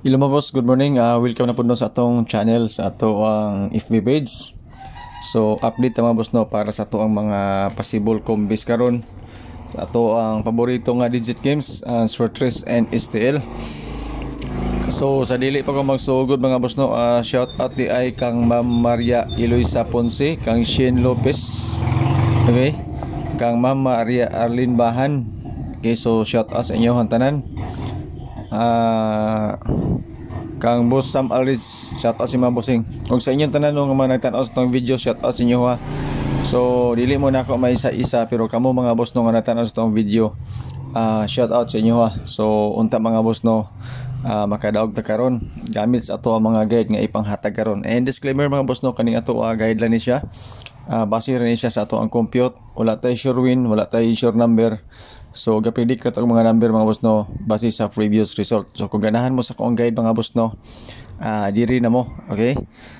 Hello mga boss, good morning. Welcome na po sa atong channel, sa atong FB page. So update mga boss no para sa atong mga possible combis karon sa atong paborito nga digit games, short race and STL. So sa dili pa ko magsugod mga boss no, shout out di ay kang Ma'am Maria Eloisa Ponce, kang Shane Lopez, okay, kang Ma'am Maria Arlene Bahan. Okay, so shout out sa inyo tanan. Kang Boss Sam Alis, shout out si mga bossing. Kung sa inyong tanan nga mga nagtan-aw sa tong video, shout out sa inyo ha. So dili mo na ako may isa-isa, pero kamo mga boss no nga nagtan-aw sa tong video, shout out sa inyo ha. So unta mga boss no, makadaog ta karon gamit sa ato ang mga guide nga ipanghatag karon. And disclaimer mga boss no, kaning ato guide lang ni siya. Base rin siya sa ato ang compute, wala tay sure win, wala tay sure number. So ga-predict ka mga number mga boss no base sa previous result. So kung ganahan mo sa akong guide mga boss no, diri na mo, okay?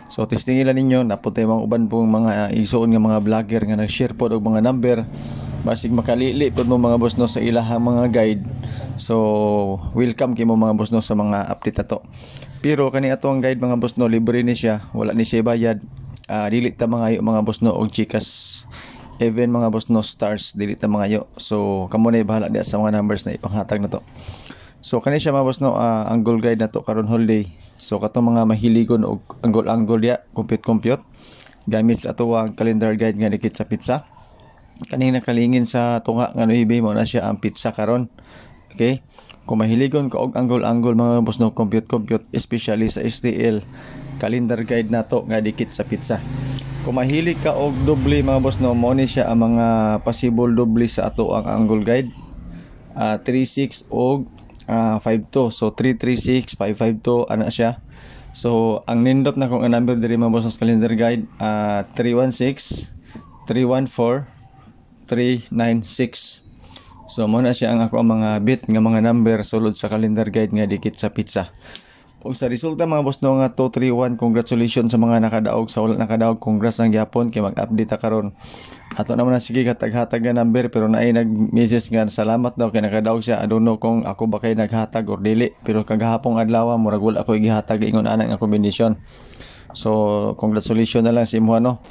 So testingin lang ninyo, naputay mga uban pong mga igsuon nga mga vlogger nga nag-share pod og mga number, basig makalili pod mo mga boss no sa ilahang mga guide. So welcome kimo mga boss no sa mga update ato. Pero kani ato ang guide mga boss no, libre ni siya, wala ni siya bayad. Dili ta mga boss no og chikas, even mga boss no stars, dili ta mga yo. So kamo na bahala dia sa mga numbers na ipanghatag na to. So kani siya mga boss no, angle guide na to karon holiday. So katong mga mahiligon og angle dia, compute gamit sa ato ang calendar guide nga dikit sa pizza. Kanina kalingin sa tunga nga nuhibi mo na siya ang pizza karon. Okay? Kung mahiligon ka og angle mga boss no, compute especially sa STL, calendar guide na to nga dikit sa pizza. Kung mahilig ka og doble mga boss no, mo ni siya ang mga possible doble sa ato ang angle guide, 36 og 52. So 336 552 ana siya. So ang nindot na kung number diri mga boss sa calendar guide, 316 314 396. So mo na siya ang ako ang mga bit nga mga number sulod sa calendar guide nga dikit sa pizza. Kung sa resulta mga boss no nga 231, congratulations sa mga nakadaog. Sa wala nakadaog, congrats ang gyapon kay mag-update ta karon. Ato naman na sige hatag-hatag nga number, pero naay nag-message nga salamat daw kay nakadaog siya. I don't know kung ako ba kay naghatag or dili, pero kagahapong adlaw murag wala ako gihatag ingon ana nga kombinasyon. So congratulations na lang sa imo no.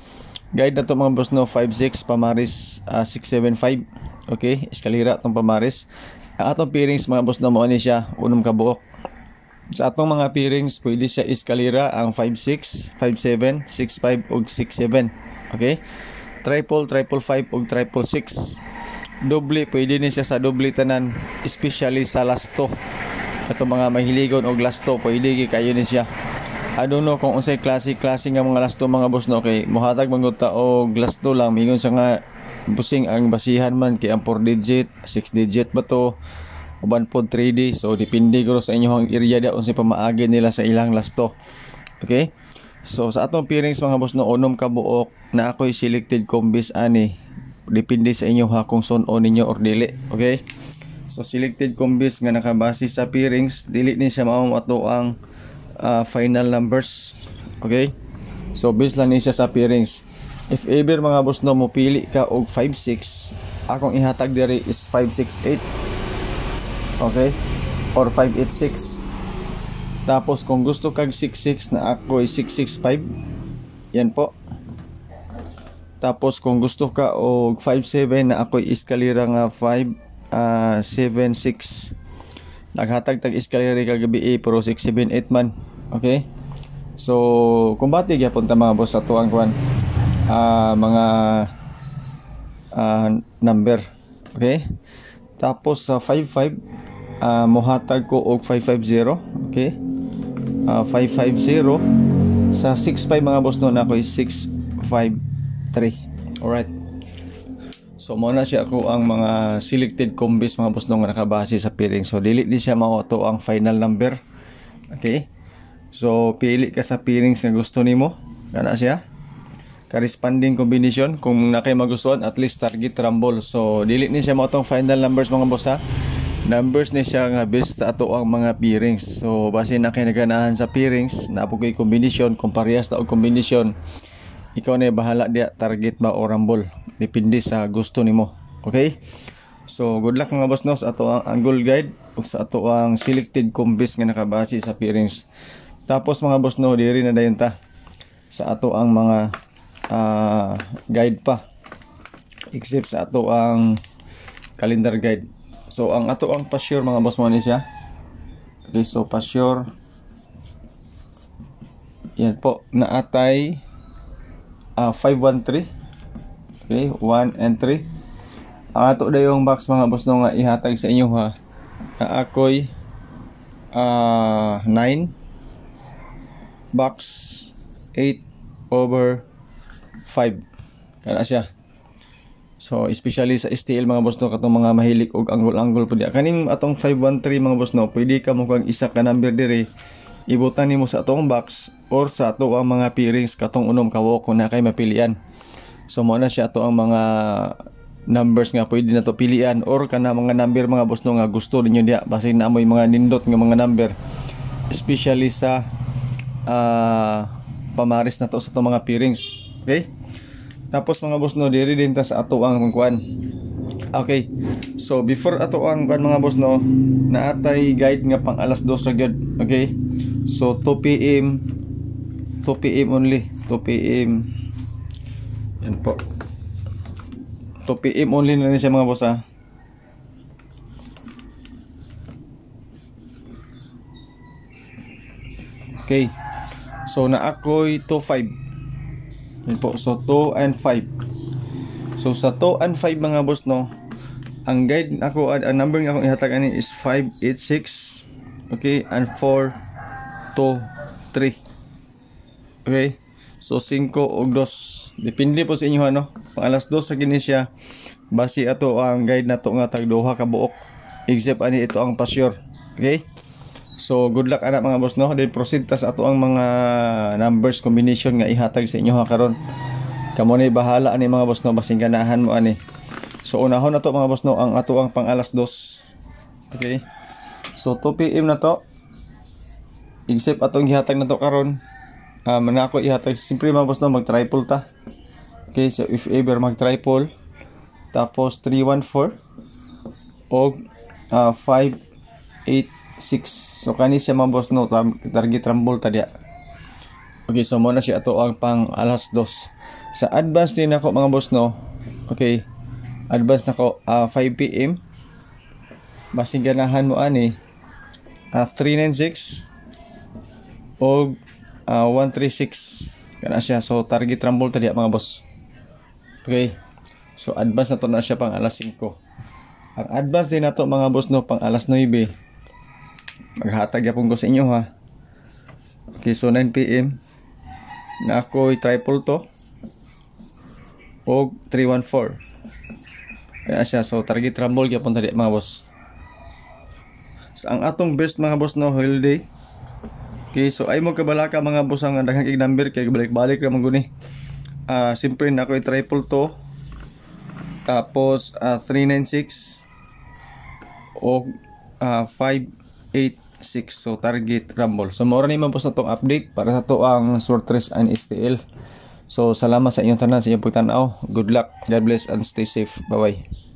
Guide na to mga boss no, 56 Pamaris 675. Okay, eskalera tong Pamaris. Ang atong pairings mga boss no, mo ni siya unom ka buok. Sa atong mga pairings, pwede siya eskalera ang 5-6, 5-7, 6-5 ug 6-7. Okay? Triple 5 ug triple 6. Doble, pwede ni siya sa doble tanan, especially sa lasto. Katong mga mahiligon og lasto, pwede kayo ni siya. I don't know kung unsay klase nga mga lasto mga boss no, kay mohatag manguta og lasto lang, mingon sa nga busing ang basihan man kay ang 4 digit, 6 digit ba to, uban pod 3D. So depende guro sa inyong area dia unsay pamaagi nila sa ilang lasto. Okay? So sa atong pairings mga boss no, unom ka buok na ako'y selected combis ani. Depende sa inyo ha kung sun-on ninyo or dili. Okay? So selected combis nga nakabase sa pairings, dili ni siya mao ato ang final numbers. Okay? So based lang ni siya sa pairings. If ever mga boss no, mopili ka og 5-6, akong ihatag diri is 5-6-8. Okay? Or 586. Tapos kung gusto kag 66 na ako ay 665. Yan po. Tapos kung gusto ka og 57 na ako ay eskalera nga 576. Naghatag tag eskalera kagabi pero 678 man. Okay? So kung bati gyapon ta mga boss ato ang kuan mga number. Okay? Tapos sa 55 mohatag ko og 550. Okay? 550 sa 65 mga boss no, na ako is 653. Alright. So muna siya ako ang mga selected combis mga boss no nga nakabase sa pairing. So dili ni siya mao to ang final number. Okay? So pili ka sa pairings nga gusto nimo. Kana siya. Corresponding combination kung nakay magustuhan, at least target rumble. So dili ni siya mao tong final numbers mga boss ha. Numbers ni siya nga best ato ang mga pairings. So base na kay naganahan sa pairings, napoy kombinasyon, kung parehas ta og kombinasyon, ikaw na bahala dia target ba o rumble, depende sa gusto nimo. Okay? So good luck mga boss nos ato ang angle guide. ug sa ato ang selected combis nga nakabase sa pairings. Tapos mga boss no, diri na dayon ta sa ato ang mga guide pa, except sa ato ang calendar guide. So ang ato ang pa-sure mga boss mo ni siya. Okay, so pa-sure yan po, naatay 513. Okay, 1 and 3. Ang ato dayong box mga boss no nga ihatag sa inyo ha, na ako'y 9 box 8/5 kana siya. So especially sa STL mga boss no, katong mga mahilig og angle-angle pud kaning atong 513 mga boss no, pwede ka mo kang isa ka number dire ibutan nimo sa atong box or sa ato ang mga pairings katong unom kawo kung na kay mapilian. So mo na siya ato ang mga numbers nga pwede na to pilian or kana mga number mga boss no nga gusto ninyo diya basin na amoy mga nindot nga mga number, especially sa pamaris na to sa atong mga pairings. Okay? Tapos mga boss no, diri din ta sa ato ang kuan. Okay. So before ato ang kuan mga boss no, naatay guide nga pang alas 2 ra gyud. Okay? So 2 PM only. 2 PM. Yan po. 2 PM only na siya mga boss ha. Okay. So na ako'y 2-5. Yan po. So 2 and 5. So sa 2 and 5 mga boss no, ang guide ako, ang number nga akong ihatag ani is 586. Okay, and 423. Okay. So 5 og 2. Depende po sa inyo ano. Pang alas 2 sa kini siya. Base ato ang guide nato nga tag duha ka buok. Except ani ito ang pa-sure. Okay? So good luck ana mga boss no. Then proceed ta sa ato ang mga numbers combination nga ihatag sa inyo ha karon. Kamo na bahala ani mga boss no, basing ganahan mo ani. So unahon na to mga boss no, ang ato ang pang alas 2. Okay? So 2 PM na to. Except atong gihatag na to karon. Manako ihatag simpre mga boss no, mag triple ta. Okay, so if ever mag triple tapos 314 og 586. So kani siya mga boss no, target rumble ta dia. Okay, so mo na siya ato ang pang alas 2. Sa advance din ako mga boss no. Okay. Advance nako 5 PM. Basing ganahan mo ani 396 og 136 kana siya. So target rumble ta dia mga boss. Okay. So advance na to na siya pang alas 5. Ang advance din nato mga boss no, pang alas 9. Maghatag yapon ko sa inyo ha. Okay, so 9 PM na ako triple to og 314 kaya siya. So target rumble yapon tadi mga boss. So ang atong best mga boss no, holiday. Okay, so ay mo kabalaka mga boss ang daghang kay number kay balik-balik ra man guni. Simpre na ako triple to tapos 396 og 586. So target rumble. So mao ra ni man boss na tong update para sa to ang Sortress and STL. So salamat sa inyong tanan sa inyong pagtan-aw. Good luck, God bless and stay safe. Bye bye.